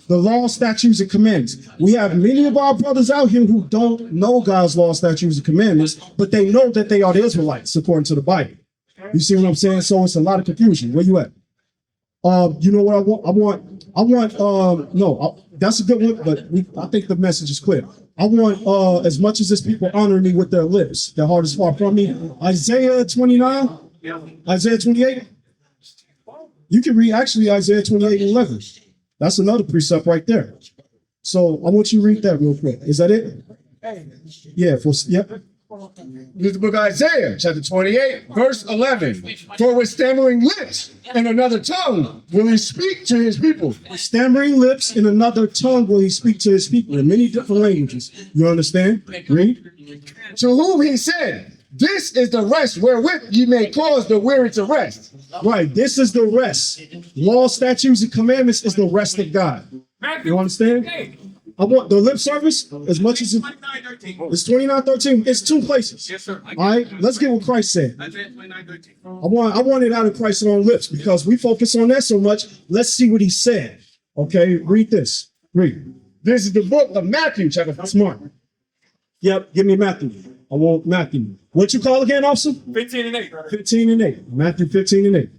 The law, statutes, and commandments. We have many of our brothers out here who don't know God's law, statutes, and commandments, but they know that they are the Israelites according to the Bible. You see what I'm saying? So it's a lot of confusion. Where you at? You know what I want? That's a good one, but I think the message is clear. I want, as much as this people honor me with their lips, their heart is far from me. Isaiah 29, Isaiah 28. You can read actually Isaiah 28 and 11. That's another precept right there. So I want you to read that real quick. Is that it? Yeah. This is the book of Isaiah, chapter 28, verse 11. For with stammering lips and another tongue will he speak to his people. With stammering lips and another tongue will he speak to his people in many different languages. You understand? Read. To whom he said, this is the rest wherewith ye may cause the weary to rest. Right. This is the rest. Law, statutes, and commandments is the rest of God. You understand? I want the lip service as much as it's 29:13. It's two places. Yes, sir. All right, let's get what Christ said. Isaiah 29:13. I want it out of Christ's own lips because we focus on that so much. Let's see what he said. Okay, read this. Read. This is the book of Matthew, chapter 4. Smart. Yep, give me Matthew. I want Matthew. What you call again, officer? 15 and 8. 15 and 8. Matthew 15 and 8.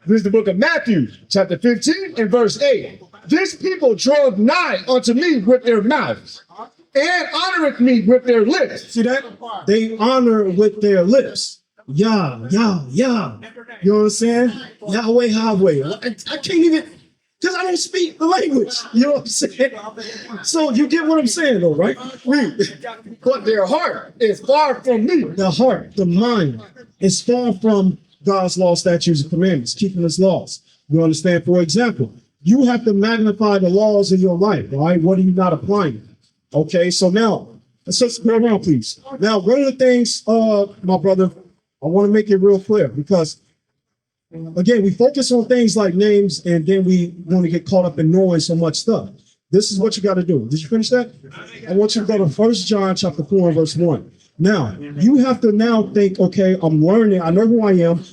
This is the book of Matthew, chapter 15 and verse 8. This people draweth nigh unto me with their mouths, and honoreth me with their lips. See that? They honor with their lips. Yah. You know what I'm saying? Yahweh, Yahweh. I can't even, because I don't speak the language. You know what I'm saying? So you get what I'm saying, though, right? Read. But their heart is far from me. The heart, the mind, is far from God's law, statutes, and commandments, keeping his laws. You understand? For example, you have to magnify the laws in your life, right? What are you not applying? Okay, so now, let's just go around, please. Now, one of the things, my brother, I want to make it real clear because, again, we focus on things like names and then we want to get caught up in knowing so much stuff. This is what you got to do. Did you finish that? I want you to go to 1 John chapter 4 and verse 1. Now, you have to now think, okay, I'm learning. I know who I am.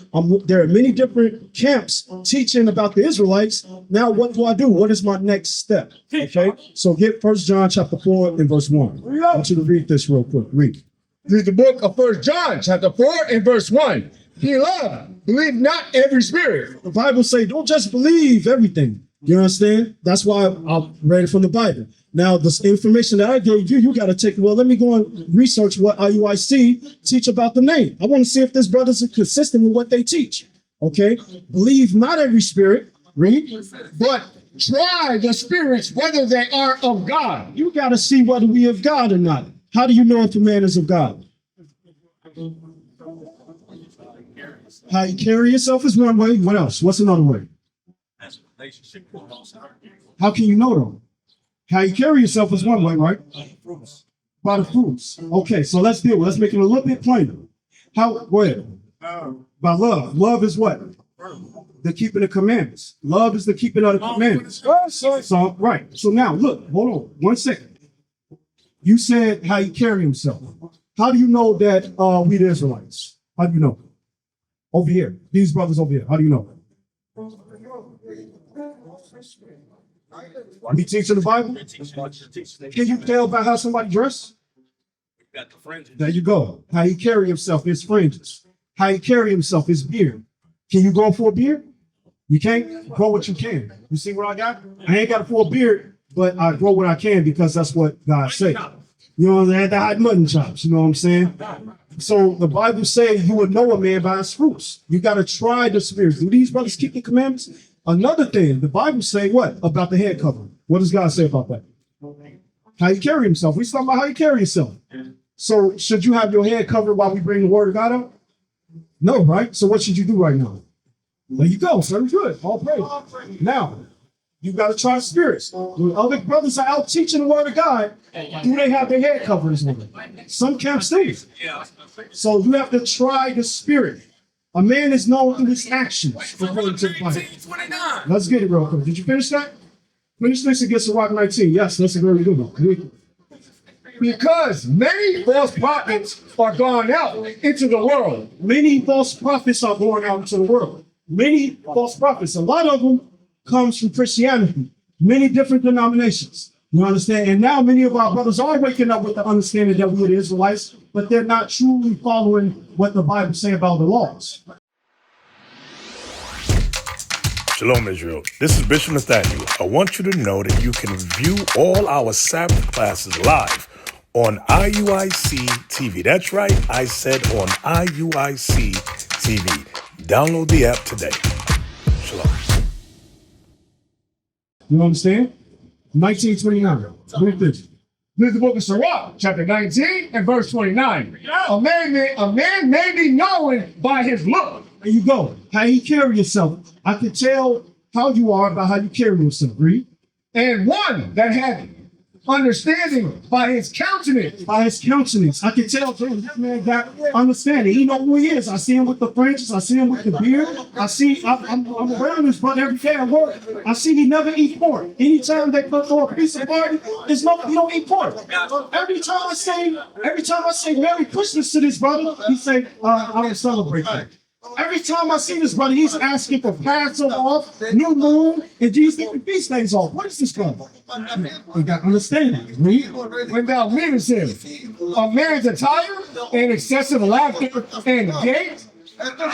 There are many different camps teaching about the Israelites. Now, what do I do? What is my next step? Okay, so get 1 John chapter 4 and verse 1. I want you to read this real quick. Read. This is the book of 1 John, chapter 4 and verse 1. Beloved, believe not every spirit. The Bible says, don't just believe everything. You understand? That's why I read it from the Bible. Now, this information that I gave you, you got to take, well, let me go and research what IUIC teach about the name. I want to see if this brothers are consistent with what they teach. Okay? Believe not every spirit. Read. But try the spirits whether they are of God. You got to see whether we of God or not. How do you know if a man is of God? How you carry yourself is one way. What else? What's another way? How can you know though? How you carry yourself is one way, right? By the fruits. Okay, so let's deal with it. Let's make it a little bit plainer. How? Go ahead. By love. Love is what? The keeping of commandments. Love is the keeping of the commandments. So, right. So now, look, hold on 1 second. You said how you carry himself. How do you know that we the Israelites? How do you know? Over here. These brothers over here. How do you know? We teaching the Bible? Can you tell by how somebody dress? There you go. How he carry himself, his fringes. How he carry himself, his beard. Can you grow for a beard? You can't grow what you can. You see what I got? I ain't got a full beard, but I grow what I can because that's what God said. You know, they had to hide mutton chops. You know what I'm saying? So the Bible says you would know a man by his fruits. You got to try the spirits. Do these brothers keep the commandments? Another thing, the Bible say what about the head covering? What does God say about that? How you carry himself. We talking about how you carry yourself. So should you have your head covered while we bring the word of God out? No, right? So what should you do right now? There you go. Very good. All praise. Now, you got to try spirits. When other brothers are out teaching the word of God, do they have their head coverings on? Some camps do. So you have to try the spirit. A man is known through his actions. According to the Bible. Let's get it real quick. Did you finish that? Finish this against the Rock 19. Yes, that's a very good one. Because many false prophets are gone out into the world. Many false prophets are going out into the world. Many false prophets. A lot of them comes from Christianity. Many different denominations. You understand? And now many of our brothers are waking up with the understanding that we're the Israelites, but they're not truly following what the Bible says about the laws. Shalom, Israel. This is Bishop Nathaniel. I want you to know that you can view all our Sabbath classes live on IUIC TV. That's right, I said on IUIC TV. Download the app today. Shalom. You understand? 1929. Read this. This is the book of Sirach, chapter 19 and verse 29. A man may be known by his look. There you go. How you carry yourself. I can tell how you are by how you carry yourself. Read. And one that had understanding by his countenance. By his countenance. I can tell this man got understanding. He know who he is. I see him with the fringes. I see him with the beard. I'm around this brother every day at work. I see he never eat pork. Anytime they put throw a piece of party, he don't eat pork. Every time I say Merry Christmas to this brother, he say, I don't celebrate that. Every time I see this brother, he's asking for Passover off, New Moon, and these different feast days off. What is this brother? We got understanding. Read. When thou meetest him, a man's attire and excessive laughter and gait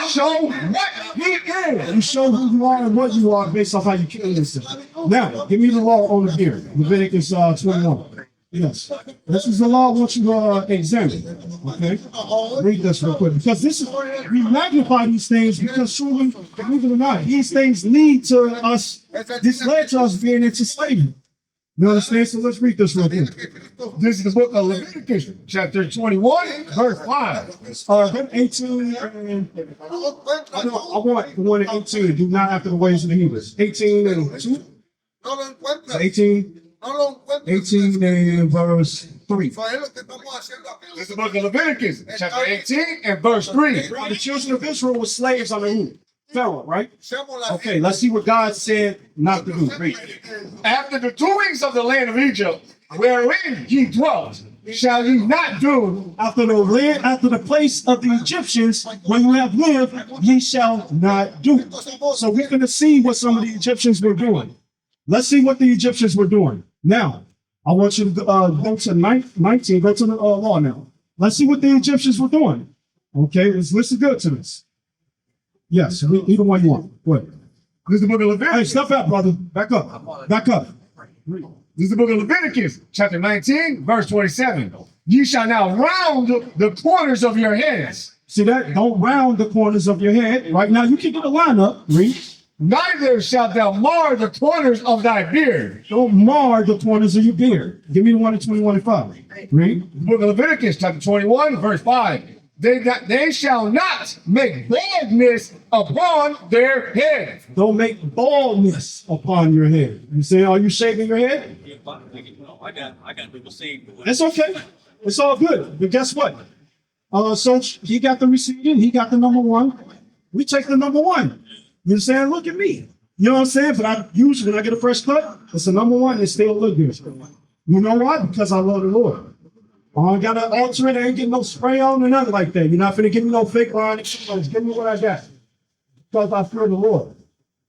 show what he is. You show who you are and what you are based off how you carry yourself. Now, give me the law on the beard. Leviticus 21. Yes. This is the law I want you to examine. Okay? Read this real quick. Because we magnify these things because truly, believe it or not, these things lead to us, this led to us being into slavery. You understand? So let's read this real quick. This is the book of Leviticus, chapter 21, verse 5. 18 and I want the one at 18. Do not after the ways of the Hebrews. 18 and 2. 18 and verse 3. This is the book of Leviticus, chapter 18 and verse 3. The children of Israel were slaves under who? Pharaoh, right? Okay, let's see what God said not to do. Read. After the doings of the land of Egypt, wherein ye dwelt, shall ye not do. After the place of the Egyptians, where you have lived, ye shall not do. So we're going to see what some of the Egyptians were doing. Let's see what the Egyptians were doing. Now, I want you to go to 19, go to the law now. Let's see what the Egyptians were doing. Okay, let's listen good to this. Yes, either one you want. Go ahead. This is the book of Leviticus. Hey, step back, brother. Back up. Back up. This is the book of Leviticus, chapter 19, verse 27. Ye shall now round the corners of your heads. See that? Don't round the corners of your head. Right now, you can get a line up. Read. Neither shalt thou mar the corners of thy beard. Don't mar the corners of your beard. Give me the one at 21 and 5. Read. The book of Leviticus, chapter 21, verse 5. They shall not make baldness upon their head. Don't make baldness upon your head. You say, are you shaving your head? I got people saying. It's okay. It's all good. But guess what? So he got the receding. He got the number one. We take the number one. You know what I'm saying? Look at me. You know what I'm saying? But I usually, when I get a fresh cut, it's the number one. It still look good. You know why? Because I love the Lord. I got to alter it. I ain't getting no spray on or nothing like that. You're not finna give me no fake line. Just give me what I got. Because I fear the Lord.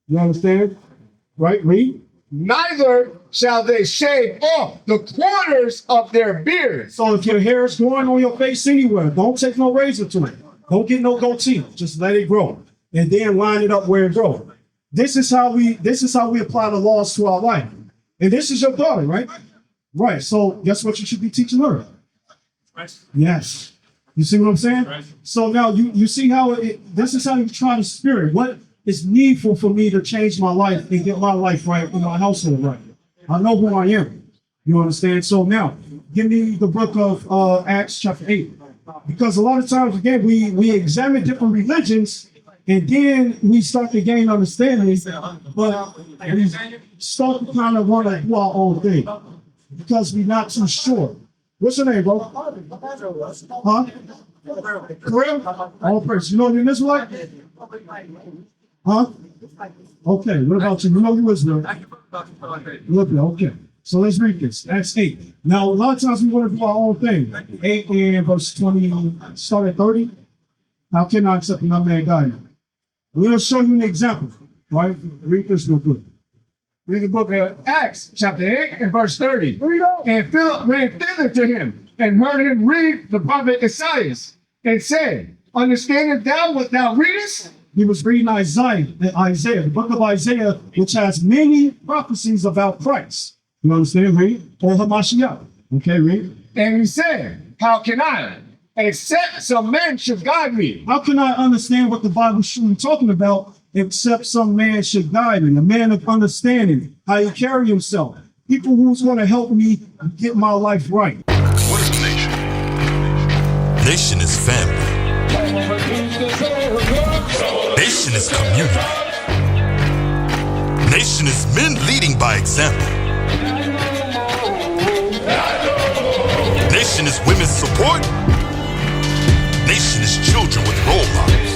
You understand? Right? Read. Neither shall they shave off the corners of their beards. So if your hair is growing on your face anywhere, don't take no razor to it. Don't get no goatee. Just let it grow. And then line it up where it grows. This is how we apply the laws to our life. And this is your daughter, right? Right. So guess what you should be teaching her? Yes. You see what I'm saying? So now you see how this is how you try the spirit. What is needful for me to change my life and get my life right and my household right? I know who I am. You understand? So now give me the book of Acts chapter 8. Because a lot of times, again, we examine different religions and then we start to gain understanding, but we start to kind of want to do our own thing because we're not too sure. What's your name, bro? Huh? Kareem? All praise. You know you're an Israelite? Huh? Okay, what about you? You know you Israel. Look, okay. So let's read this. Acts 8. Now, a lot of times we want to do our own thing. 8 and verse 20, start at 30. How can I accept another man God? We're going to show you an example, right? Read this real quick. Read the book of Acts, chapter 8 and verse 30. And Philip ran thither to him and heard him read the prophet Isaiah and said, understandest thou what thou readest? He was reading Isaiah, the book of Isaiah, which has many prophecies about Christ. You understand? Read. Or Hamashiach. Okay, read. And he said, how can I, except some man should guide me? How can I understand what the Bible is truly talking about except some man should guide me? A man of understanding, how he carry himself. People who's going to help me get my life right. What is a nation? Nation is family. Nation is community. Nation is men leading by example. Nation is women's support. Nation is children with role models.